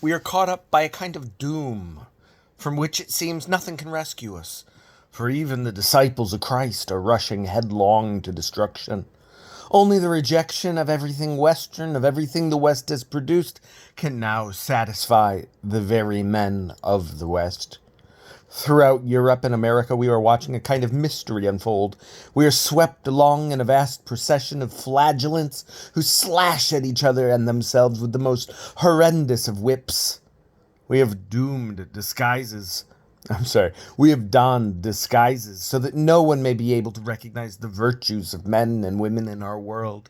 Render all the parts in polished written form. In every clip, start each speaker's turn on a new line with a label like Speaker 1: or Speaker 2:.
Speaker 1: We are caught up by a kind of doom, from which it seems nothing can rescue us, for even the disciples of Christ are rushing headlong to destruction. Only the rejection of everything Western, of everything the West has produced, can now satisfy the very men of the West. Throughout Europe and America, we are watching a kind of mystery unfold. We are swept along in a vast procession of flagellants who slash at each other and themselves with the most horrendous of whips. We have donned disguises so that no one may be able to recognize the virtues of men and women in our world.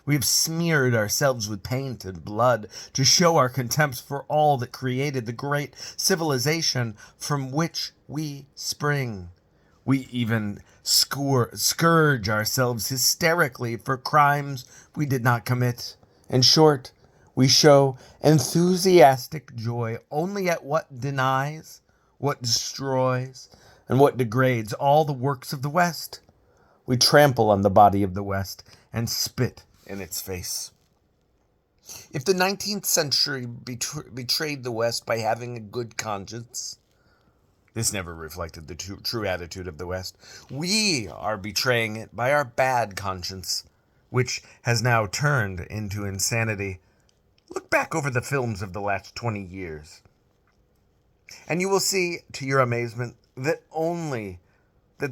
Speaker 1: We have smeared ourselves with paint and blood to show our contempt for all that created the great civilization from which we spring. We even scourge ourselves hysterically for crimes we did not commit. In short, we show enthusiastic joy only at what denies, what destroys, and what degrades all the works of the West. We trample on the body of the West and spit in its face. If the 19th century betrayed the West by having a good conscience, this never reflected the true attitude of the West. We are betraying it by our bad conscience, which has now turned into insanity. Look back over the films of the last 20 years, and you will see, to your amazement, that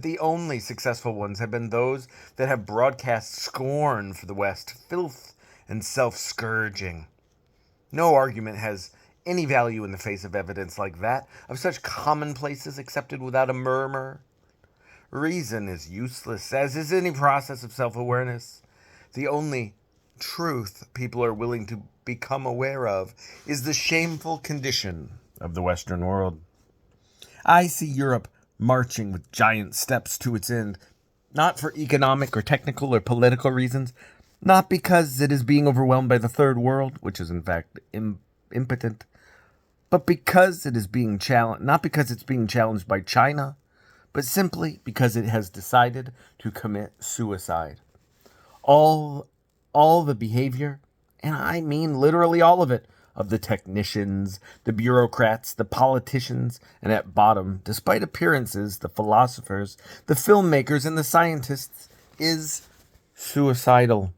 Speaker 1: the only successful ones have been those that have broadcast scorn for the West, filth, and self-scourging. No argument has any value in the face of evidence like that, of such commonplaces accepted without a murmur. Reason is useless, as is any process of self-awareness. The only truth people are willing to become aware of is the shameful condition of the Western world. I see Europe marching with giant steps to its end, not for economic or technical or political reasons, not because it is being overwhelmed by the Third World, which is in fact impotent, but because it is being challenged, not because it's being challenged by China, but simply because it has decided to commit suicide. All the behavior, and I mean literally all of it, of the technicians, the bureaucrats, the politicians, and at bottom, despite appearances, the philosophers, the filmmakers, and the scientists, is suicidal.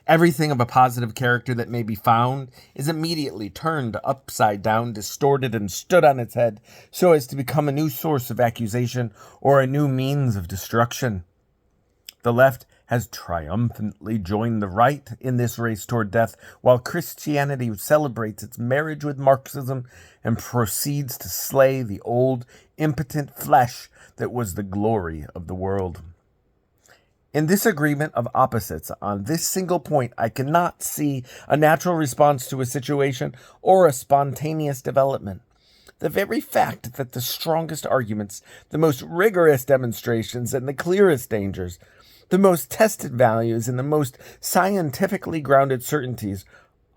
Speaker 1: Everything of a positive character that may be found is immediately turned upside down, distorted, and stood on its head so as to become a new source of accusation or a new means of destruction. The left has triumphantly joined the right in this race toward death, while Christianity celebrates its marriage with Marxism and proceeds to slay the old, impotent flesh that was the glory of the world. In this agreement of opposites on this single point, I cannot see a natural response to a situation or a spontaneous development. The very fact that the strongest arguments, the most rigorous demonstrations, and the clearest dangers, the most tested values, and the most scientifically grounded certainties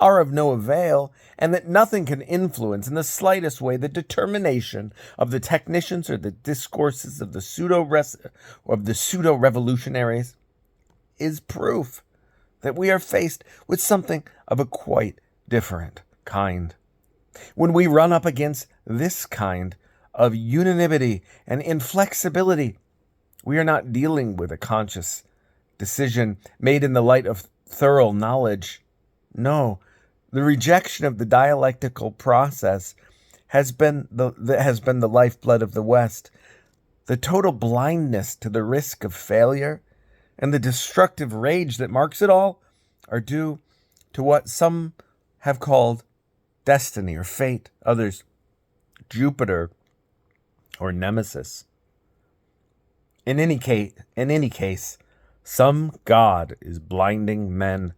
Speaker 1: are of no avail, and that nothing can influence in the slightest way the determination of the technicians or the discourses of the pseudo-revolutionaries, is proof that we are faced with something of a quite different kind. When we run up against this kind of unanimity and inflexibility, we are not dealing with a conscious decision made in the light of thorough knowledge. No, the rejection of the dialectical process has been the lifeblood of the West. The total blindness to the risk of failure and the destructive rage that marks it all are due to what some have called destiny or fate, others Jupiter or Nemesis. In any case, some God is blinding men.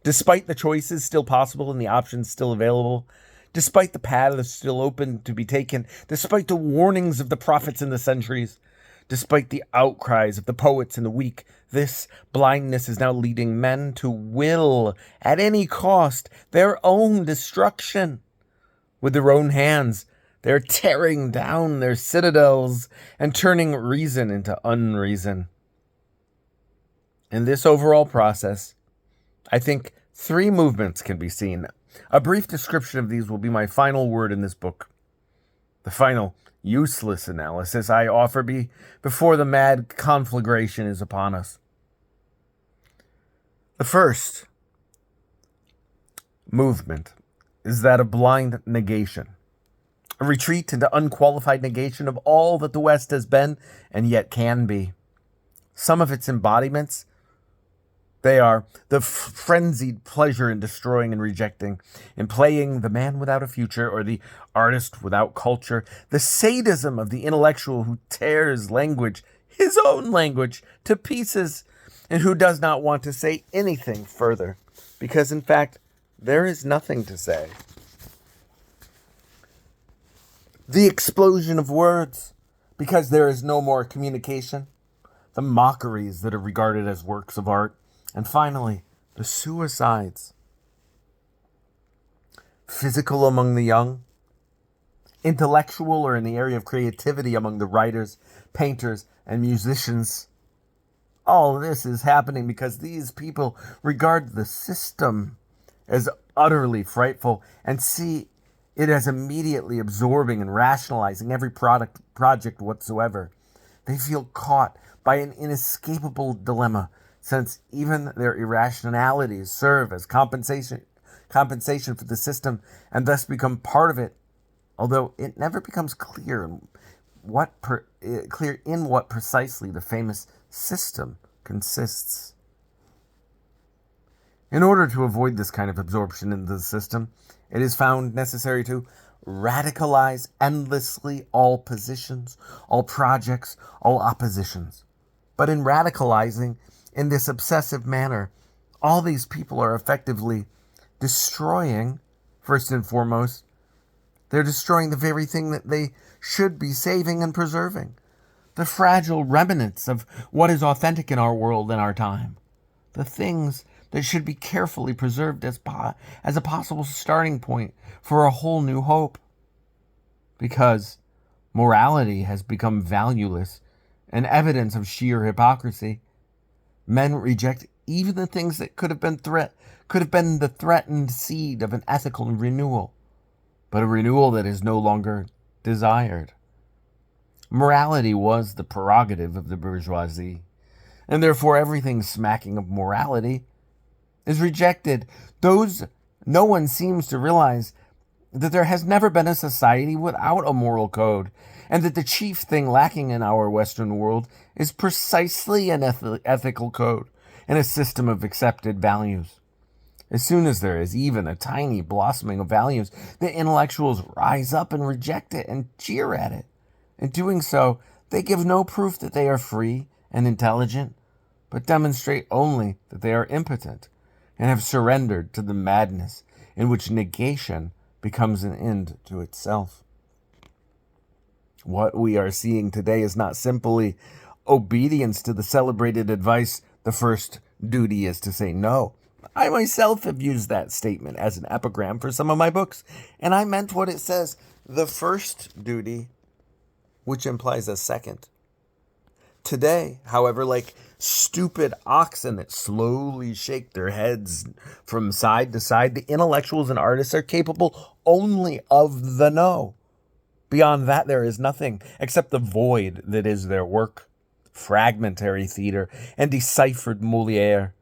Speaker 1: Despite the choices still possible and the options still available, despite the paths still open to be taken, despite the warnings of the prophets in the centuries, despite the outcries of the poets and the weak, this blindness is now leading men to will, at any cost, their own destruction. With their own hands, they're tearing down their citadels and turning reason into unreason. In this overall process, I think three movements can be seen A brief description of these will be my final word in this book. The final useless analysis I offer before the mad conflagration is upon us. The first movement is that of blind negation, a retreat into unqualified negation of all that the West has been and yet can be. Some of its embodiments, they are the frenzied pleasure in destroying and rejecting, in playing the man without a future or the artist without culture, the sadism of the intellectual who tears language, his own language, to pieces, and who does not want to say anything further, because in fact, there is nothing to say. The explosion of words, because there is no more communication. The mockeries that are regarded as works of art. And finally, the suicides. Physical among the young. Intellectual or in the area of creativity among the writers, painters, and musicians. All this is happening because these people regard the system as utterly frightful and see it as immediately absorbing and rationalizing every project whatsoever. They feel caught by an inescapable dilemma, since even their irrationalities serve as compensation for the system and thus become part of it, although it never becomes clear in what precisely the famous system consists. In order to avoid this kind of absorption into the system, it is found necessary to radicalize endlessly all positions, all projects, all oppositions. But in radicalizing in this obsessive manner, all these people are effectively destroying, first and foremost, they're destroying the very thing that they should be saving and preserving. The fragile remnants of what is authentic in our world and our time. The things that should be carefully preserved as a possible starting point for a whole new hope. Because morality has become valueless and evidence of sheer hypocrisy. Men reject even the things that could have been the threatened seed of an ethical renewal, but a renewal that is no longer desired. Morality was the prerogative of the bourgeoisie, and therefore everything smacking of morality is rejected. No one seems to realize that there has never been a society without a moral code, and that the chief thing lacking in our Western world is precisely an ethical code and a system of accepted values. As soon as there is even a tiny blossoming of values, the intellectuals rise up and reject it and jeer at it. In doing so, they give no proof that they are free and intelligent, but demonstrate only that they are impotent and have surrendered to the madness in which negation becomes an end to itself. What we are seeing today is not simply obedience to the celebrated advice, the first duty is to say no. I myself have used that statement as an epigram for some of my books, and I meant what it says, the first duty, which implies a second. Today, however, like stupid oxen that slowly shake their heads from side to side, the intellectuals and artists are capable only of the no. Beyond that, there is nothing except the void that is their work. Fragmentary theater and deciphered Molière.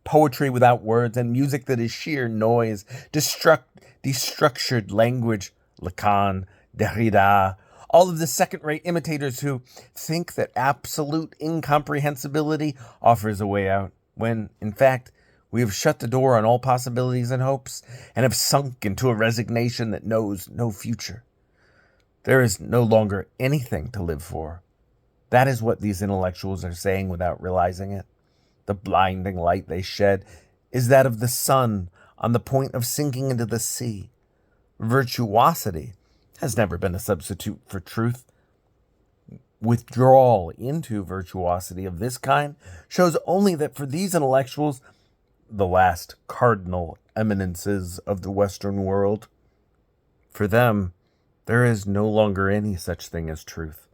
Speaker 1: Poetry without words and music that is sheer noise. Destructured language. Lacan, Derrida. All of the second-rate imitators who think that absolute incomprehensibility offers a way out, when, in fact, we have shut the door on all possibilities and hopes and have sunk into a resignation that knows no future. There is no longer anything to live for. That is what these intellectuals are saying without realizing it. The blinding light they shed is that of the sun on the point of sinking into the sea. Virtuosity has never been a substitute for truth. Withdrawal into virtuosity of this kind shows only that for these intellectuals, the last cardinal eminences of the Western world, for them, there is no longer any such thing as truth.